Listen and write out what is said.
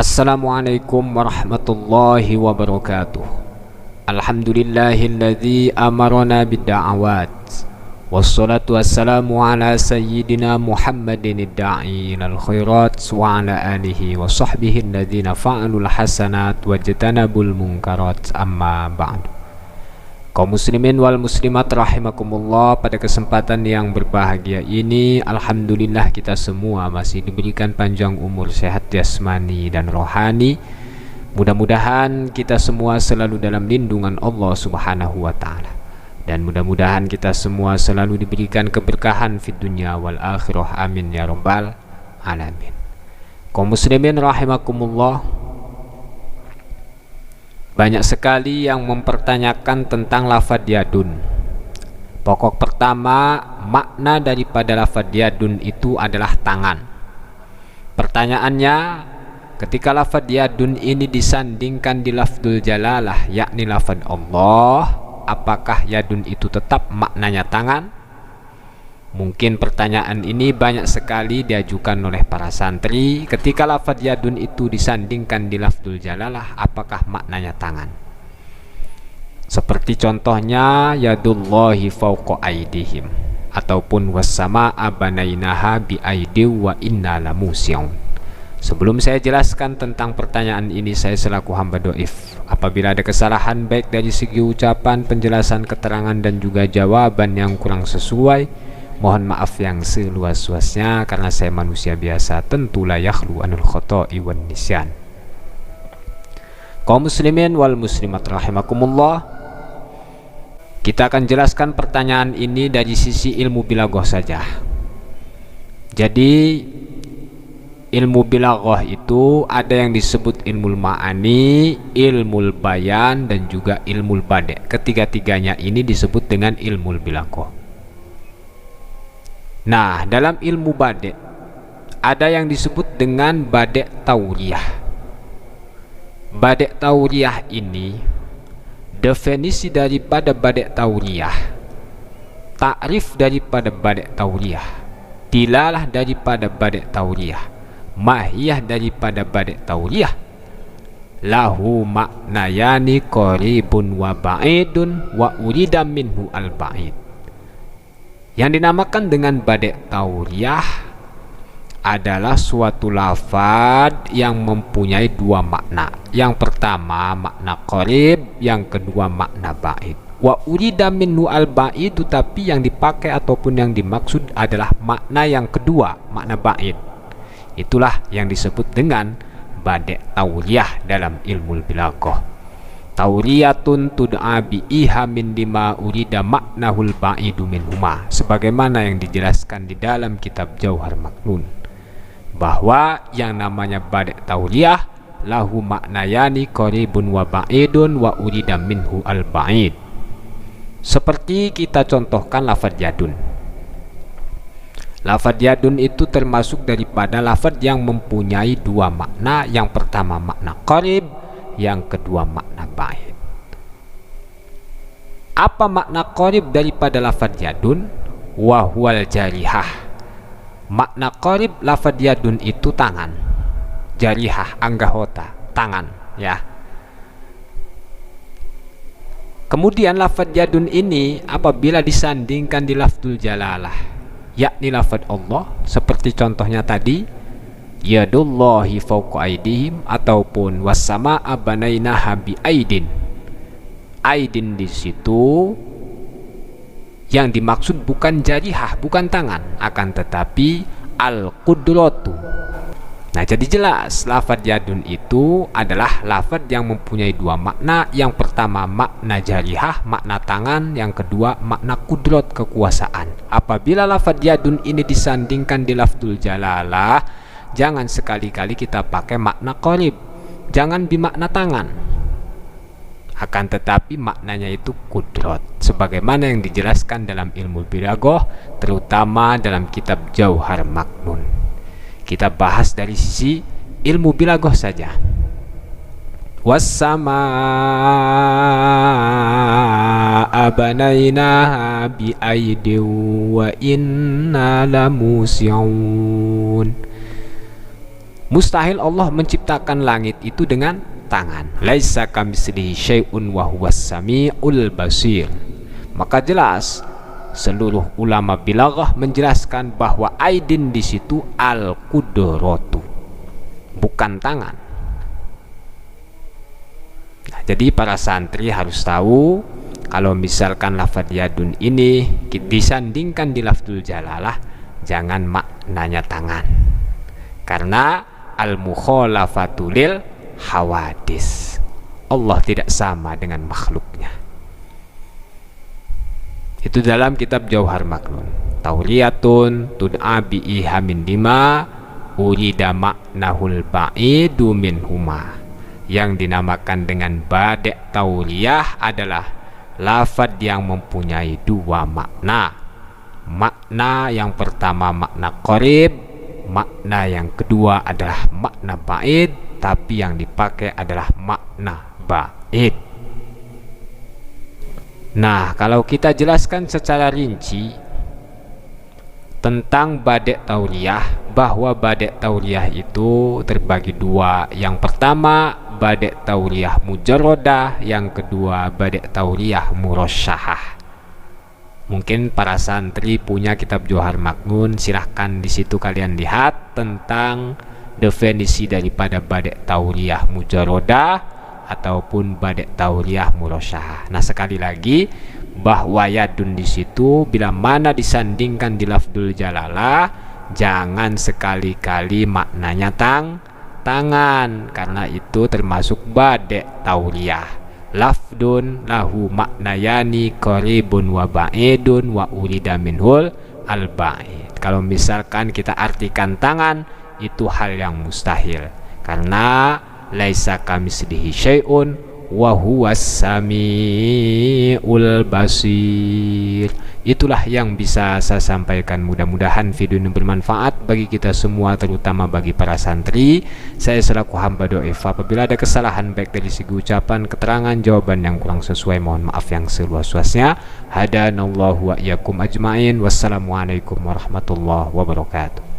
Assalamualaikum warahmatullahi wabarakatuh. Alhamdulillahilladzi amarana bidda'awat. Wassalatu wassalamu ala sayyidina Muhammadin ad-da'i ilal khairat wa ala alihi wa sahbihi alladzina fa'alul hasanat wa jatanabul munkarat, amma ba'du. Kaum muslimin wal muslimat rahimakumullah, pada kesempatan yang berbahagia ini alhamdulillah kita semua masih diberikan panjang umur, sehat jasmani dan rohani. Mudah-mudahan kita semua selalu dalam lindungan Allah Subhanahu wa taala, dan mudah-mudahan kita semua selalu diberikan keberkahan fid dunya wal akhirah, amin ya rabbal alamin. Kaum muslimin rahimakumullah, banyak sekali yang mempertanyakan tentang lafadz yadun. Pokok pertama, makna daripada lafadz yadun itu adalah tangan. Pertanyaannya, ketika lafadz yadun ini disandingkan di lafdzul jalalah, yakni lafadz Allah, apakah yadun itu tetap maknanya tangan? Mungkin pertanyaan ini banyak sekali diajukan oleh para santri. Ketika lafadz yadun itu disandingkan di lafdzul jalalah, apakah maknanya tangan? Seperti contohnya yadullahi fawqa aydihim, ataupun wassama'a banainaha bi aydiw wa inna lamusi'un. Sebelum saya jelaskan tentang pertanyaan ini, saya selaku hamba doif, apabila ada kesalahan baik dari segi ucapan, penjelasan, keterangan dan juga jawaban yang kurang sesuai, mohon maaf yang seluas-luasnya, karena saya manusia biasa, tentu la yakhlu anil khoto'i wan nisyan. Kaum muslimin wal muslimat rahimakumullah, kita akan jelaskan pertanyaan ini dari sisi ilmu bilaghah saja. Jadi ilmu bilaghah itu ada yang disebut ilmu ma'ani, ilmu bayan dan juga ilmu bade'. Ketiga-tiganya ini disebut dengan ilmu bilaghah. Nah, dalam ilmu bade' ada yang disebut dengan bade' tauriyah. Bade' tauriyah ini, definisi daripada bade' tauriyah, takrif daripada bade' tauriyah, dilalah daripada bade' tauriyah, mahiyah daripada bade' tauriyah, lahu maknayani qaribun wa ba'idun wa urida minhu al-ba'id. Yang dinamakan dengan bade' tauriyah adalah suatu lafadz yang mempunyai dua makna. Yang pertama makna qarib, yang kedua makna ba'id. Wa urida minhu al-ba'id, tapi yang dipakai ataupun yang dimaksud adalah makna yang kedua, makna ba'id. Itulah yang disebut dengan bade' tauriyah dalam ilmu bilaghah. Tauriyatun tud'a bi'iha min lima urida maknahul ba'idu minhuma, sebagaimana yang dijelaskan di dalam kitab Jauhar Maknun, bahwa yang namanya bade' tauriyah lahu maknayani qaribun wa ba'idun wa urida minhu al-ba'id. Seperti kita contohkan lafadz yadun. Lafadz yadun itu termasuk daripada lafadz yang mempunyai dua makna. Yang pertama makna qarib, yang kedua makna ba'id. Apa makna qarib daripada lafadz yadun? Wa huwal jarihah. Makna qarib lafadz yadun itu tangan. Jarihah, anggahota, tangan, ya. Kemudian lafadz yadun ini apabila disandingkan di lafdzul jalalah, yakni lafadz Allah, seperti contohnya tadi yadullahi fawqa aydihim, ataupun wassama'a banainaha bi aidin. Aidin di situ yang dimaksud bukan jarihah, bukan tangan, akan tetapi al-qudratu. Nah, jadi jelas lafadz yadun itu adalah lafadz yang mempunyai dua makna. Yang pertama makna jarihah, makna tangan. Yang kedua makna kudrat, kekuasaan. Apabila lafadz yadun ini disandingkan di lafdzul jalalah, jangan sekali-kali kita pakai makna qarib, jangan bimakna tangan, akan tetapi maknanya itu kudrat, sebagaimana yang dijelaskan dalam ilmu bilaghah, terutama dalam kitab Jauhar Maknun. Kita bahas dari sisi ilmu bilaghah saja. Wassamaa'a banainaha bi aydin wa inna lamusi'un. Mustahil Allah menciptakan langit itu dengan tangan. Laisa kamitslihi syai'un wa huwas samiul basir. Maka jelas seluruh ulama bilaghah menjelaskan bahwa aidin di situ al-qudratu, bukan tangan. Nah, jadi para santri harus tahu kalau misalkan lafadz yadun ini disandingkan di lafzul jalalah, jangan maknanya tangan. Karena al-mukhalafatu lil hawadis. Allah tidak sama dengan makhluknya. Itu dalam kitab Jauhar Maknun. Tauriyatun tud'a bi ihamin dima urida maknahul ba'idu minhuma. Yang dinamakan dengan badek tauriyah adalah lafadz yang mempunyai dua makna. Makna yang pertama makna qarib, makna yang kedua adalah makna ba'id, tapi yang dipakai adalah makna ba'id. Nah, kalau kita jelaskan secara rinci tentang badek tauriyah, bahwa badek tauriyah itu terbagi dua. Yang pertama badek tauriyah mujarradah, yang kedua badek tauriyah murasyahah. Mungkin para santri punya kitab Jauhar Maknun, silahkan di situ kalian lihat tentang definisi daripada badek tauriyah mujarradah ataupun badek tauriyah murasyahah. Nah, sekali lagi bahwa yadun di situ bila mana disandingkan di lafdzul jalalah, jangan sekali-kali maknanya tangan, karena itu termasuk badek tauriyah. Lafdun lahu maknayani qaribun wa ba'idun wa urida minhul al-ba'id. Kalau misalkan kita artikan tangan, itu hal yang mustahil, karena laisa kamitslihi syai'un wa huwas samiul basir. Itulah yang bisa saya sampaikan. Mudah-mudahan video ini bermanfaat bagi kita semua, terutama bagi para santri. Saya selaku hamba do'if, apabila ada kesalahan baik dari segi ucapan, keterangan, jawaban yang kurang sesuai, mohon maaf yang seluas-luasnya. Hadanallahu wa iyyakum ajmain. Wassalamualaikum warahmatullahi wabarakatuh.